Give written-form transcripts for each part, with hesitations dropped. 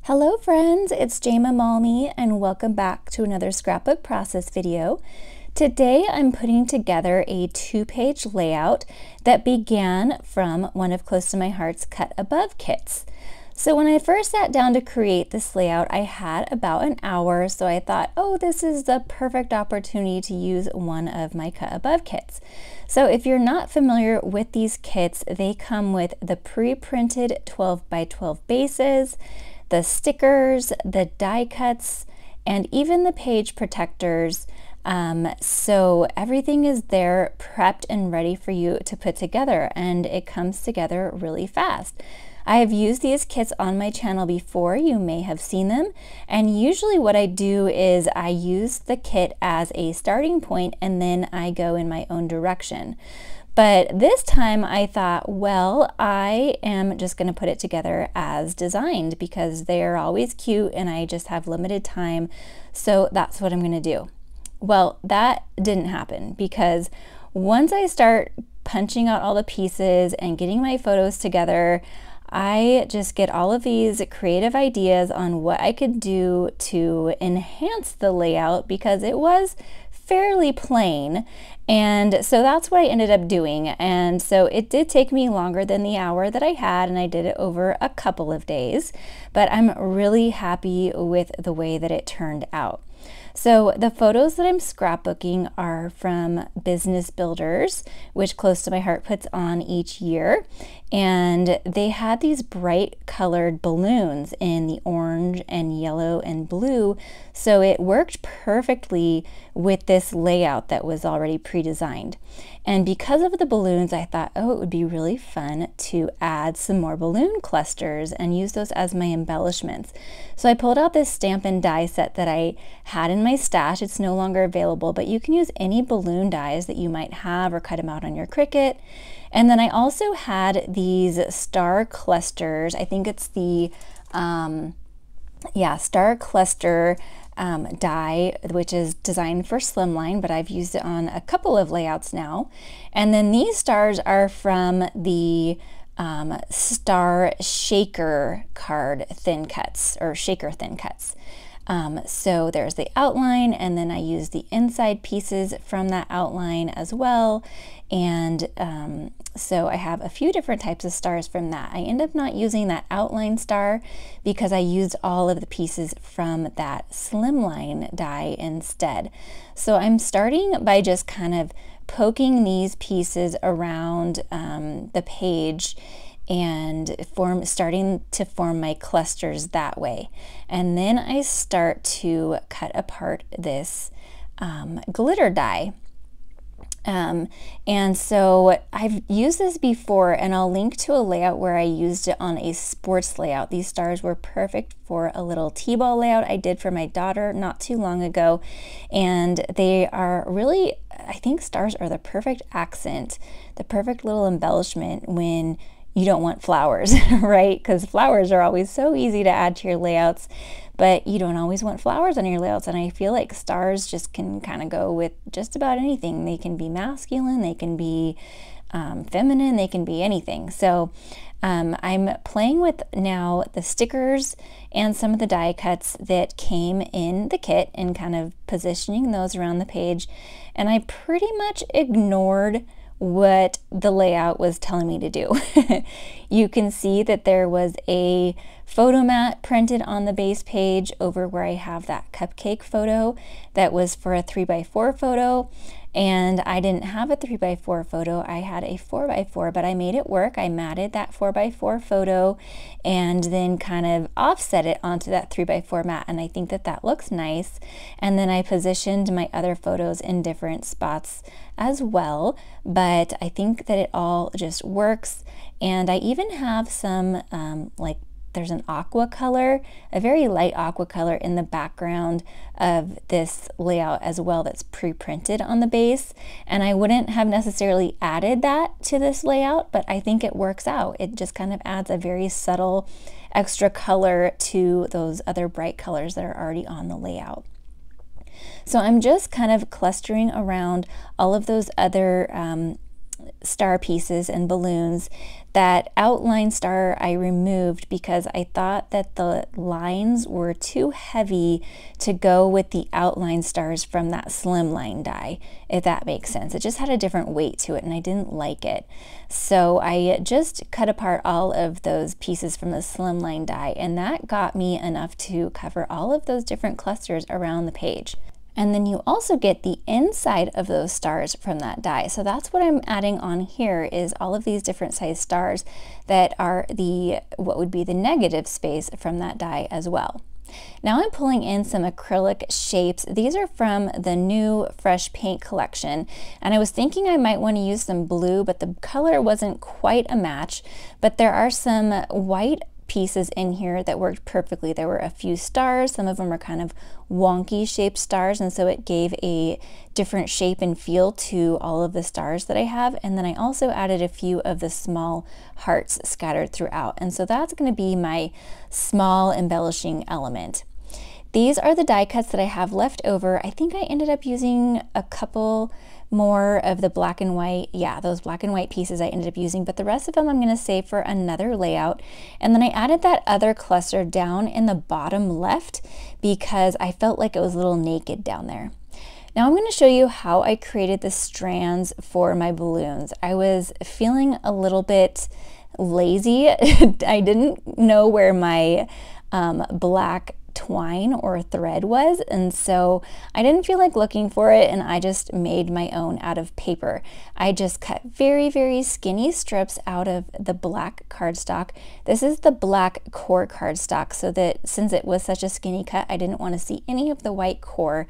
Hello friends, it's Jayma Malmi and welcome back to another scrapbook process video. Today I'm putting together a 2-page layout that began from one of Close to My Heart's Cut Above kits. So when I first sat down to create this layout, I had about an hour, so I thought, oh, this is the perfect opportunity to use one of my Cut Above kits. So if you're not familiar with these kits, they come with the pre-printed 12 by 12 bases, the stickers, the die cuts, and even the page protectors. So everything is there prepped and ready for you to put together, and it comes together really fast. I have used these kits on my channel before, you may have seen them, and usually what I do is I use the kit as a starting point and then I go in my own direction. But this time I thought, well, I am just going to put it together as designed because they're always cute and I just have limited time, so that's what I'm going to do. Well, that didn't happen because once I start punching out all the pieces and getting my photos together, I just get all of these creative ideas on what I could do to enhance the layout because it was fairly plain. And so that's what I ended up doing. And so it did take me longer than the hour that I had, and I did it over a couple of days, but I'm really happy with the way that it turned out. So the photos that I'm scrapbooking are from Business Builders, which Close to My Heart puts on each year. And they had these bright colored balloons in the orange and yellow and blue. So it worked perfectly with this layout that was already pre-designed. And because of the balloons, I thought, oh, it would be really fun to add some more balloon clusters and use those as my embellishments. So I pulled out this Stampin' die set that I had in my stash. It's no longer available, but you can use any balloon dies that you might have or cut them out on your Cricut. And then I also had these star clusters. I think it's the star cluster die, which is designed for Slimline, but I've used it on a couple of layouts now. And then these stars are from the Star Shaker card thin cuts, or Shaker thin cuts. So there's the outline, and then I use the inside pieces from that outline as well. And so I have a few different types of stars from that. I end up not using that outline star because I used all of the pieces from that Slimline die instead. So I'm starting by just kind of poking these pieces around the page and starting to form my clusters that way. And then I start to cut apart this glitter die. And so I've used this before, and I'll link to a layout where I used it on a sports layout. These stars were perfect for a little t-ball layout I did for my daughter not too long ago, and they are really, I think stars are the perfect accent, the perfect little embellishment when you don't want flowers, right? Because flowers are always so easy to add to your layouts, but you don't always want flowers on your layouts. And I feel like stars just can kind of go with just about anything. They can be masculine, they can be feminine, they can be anything. So I'm playing with now the stickers and some of the die cuts that came in the kit and kind of positioning those around the page. And I pretty much ignored what the layout was telling me to do. You can see that there was a photo mat printed on the base page over where I have that cupcake photo that was for a 3x4 photo, and I didn't have a 3x4 photo, I had a 4x4, but I made it work. I matted that 4x4 photo and then kind of offset it onto that 3x4 mat, and I think that that looks nice. And then I positioned my other photos in different spots as well, but I think that it all just works. And I even have some there's an aqua color, a very light aqua color in the background of this layout as well that's pre-printed on the base. And I wouldn't have necessarily added that to this layout, but I think it works out. It just kind of adds a very subtle extra color to those other bright colors that are already on the layout. So I'm just kind of clustering around all of those other star pieces and balloons. That outline star I removed because I thought that the lines were too heavy to go with the outline stars from that slimline die, if that makes sense. It just had a different weight to it and I didn't like it. So I just cut apart all of those pieces from the slimline die, and that got me enough to cover all of those different clusters around the page. And then you also get the inside of those stars from that die. So that's what I'm adding on here, is all of these different size stars that are what would be the negative space from that die as well. Now I'm pulling in some acrylic shapes. These are from the new Fresh Paint collection, and I was thinking I might want to use some blue, but the color wasn't quite a match. But there are some white pieces in here that worked perfectly. There were a few stars. Some of them are kind of wonky shaped stars, and so it gave a different shape and feel to all of the stars that I have. And then I also added a few of the small hearts scattered throughout, and so that's going to be my small embellishing element. These are the die cuts that I have left over. I think I ended up using a couple more of the black and white. Yeah, those black and white pieces I ended up using, but the rest of them I'm going to save for another layout. And then I added that other cluster down in the bottom left because I felt like it was a little naked down there. Now I'm going to show you how I created the strands for my balloons. I was feeling a little bit lazy. I didn't know where my black twine or thread was, and so I didn't feel like looking for it, and I just made my own out of paper. I just cut very, very skinny strips out of the black cardstock. This is the black core cardstock, so that since it was such a skinny cut, I didn't want to see any of the white core.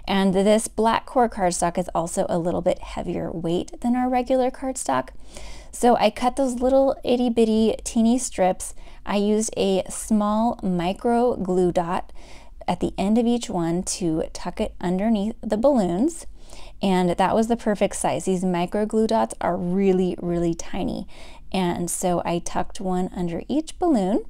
And this black core cardstock is also a little bit heavier weight than our regular cardstock. So I cut those little itty bitty teeny strips. I used a small micro glue dot at the end of each one to tuck it underneath the balloons, and that was the perfect size. These micro glue dots are really, really tiny, and so I tucked one under each balloon.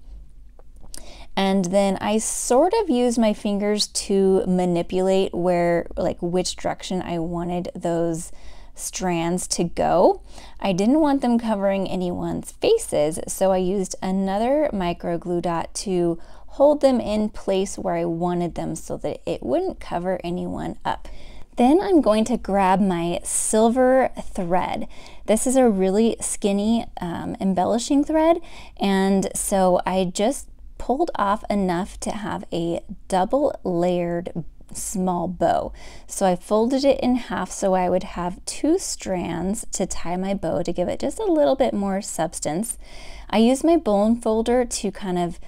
And then I sort of used my fingers to manipulate which direction I wanted those strands to go. I didn't want them covering anyone's faces, so I used another micro glue dot to hold them in place where I wanted them so that it wouldn't cover anyone up. Then I'm going to grab my silver thread. This is a really skinny embellishing thread, and so I just pulled off enough to have a double layered small bow. So I folded it in half so I would have two strands to tie my bow to give it just a little bit more substance. I used my bone folder to kind of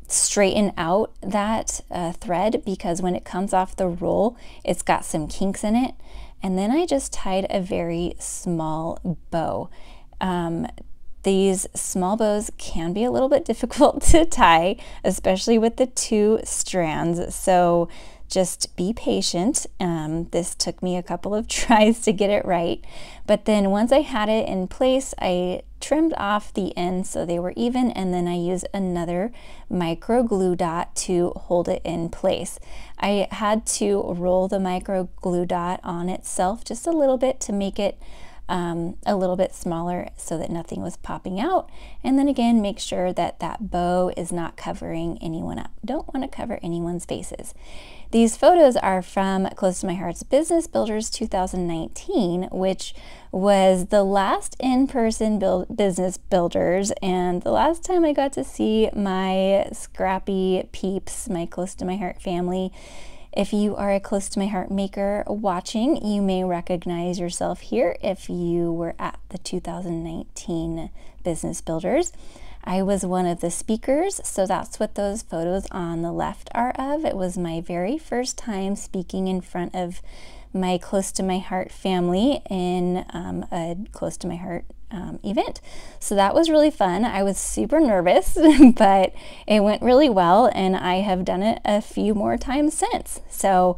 straighten out that thread, because when it comes off the roll, it's got some kinks in it. And then I just tied a very small bow. These small bows can be a little bit difficult to tie, especially with the two strands, so just be patient. This took me a couple of tries to get it right, but then once I had it in place, I trimmed off the ends so they were even, and then I used another micro glue dot to hold it in place. I had to roll the micro glue dot on itself just a little bit to make it a little bit smaller so that nothing was popping out, and then again make sure that that bow is not covering anyone up. Don't want to cover anyone's faces. These photos are from Close to My Heart's Business Builders 2019, which was the last in-person business builders, and the last time I got to see my scrappy peeps, my Close to My Heart family. If you are a Close to My Heart maker watching, you may recognize yourself here if you were at the 2019 Business Builders. I was one of the speakers, so that's what those photos on the left are of. It was my very first time speaking in front of my Close to My Heart family in a Close to My Heart event. So that was really fun. I was super nervous, but it went really well, and I have done it a few more times since. So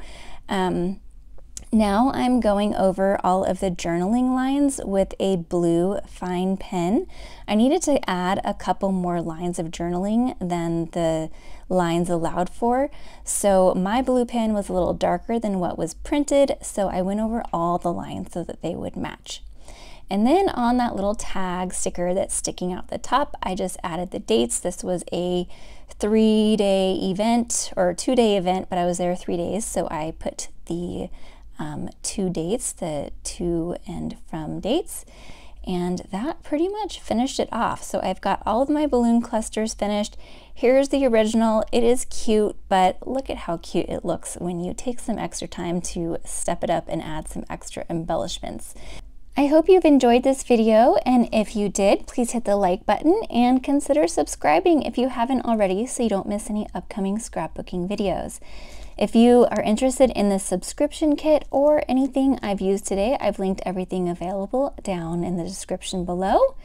now I'm going over all of the journaling lines with a blue fine pen. I needed to add a couple more lines of journaling than the lines allowed for, so my blue pen was a little darker than what was printed, so I went over all the lines so that they would match. And then on that little tag sticker that's sticking out the top, I just added the dates. This was a 3-day event or 2-day event, but I was there 3 days, so I put the 2 dates, the to and from dates, and that pretty much finished it off. So I've got all of my balloon clusters finished. Here's the original. It is cute, but look at how cute it looks when you take some extra time to step it up and add some extra embellishments. I hope you've enjoyed this video, and if you did, please hit the like button and consider subscribing if you haven't already so you don't miss any upcoming scrapbooking videos. If you are interested in the subscription kit or anything I've used today, I've linked everything available down in the description below.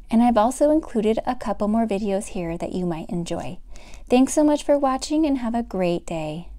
And I've also included a couple more videos here that you might enjoy. Thanks so much for watching and have a great day.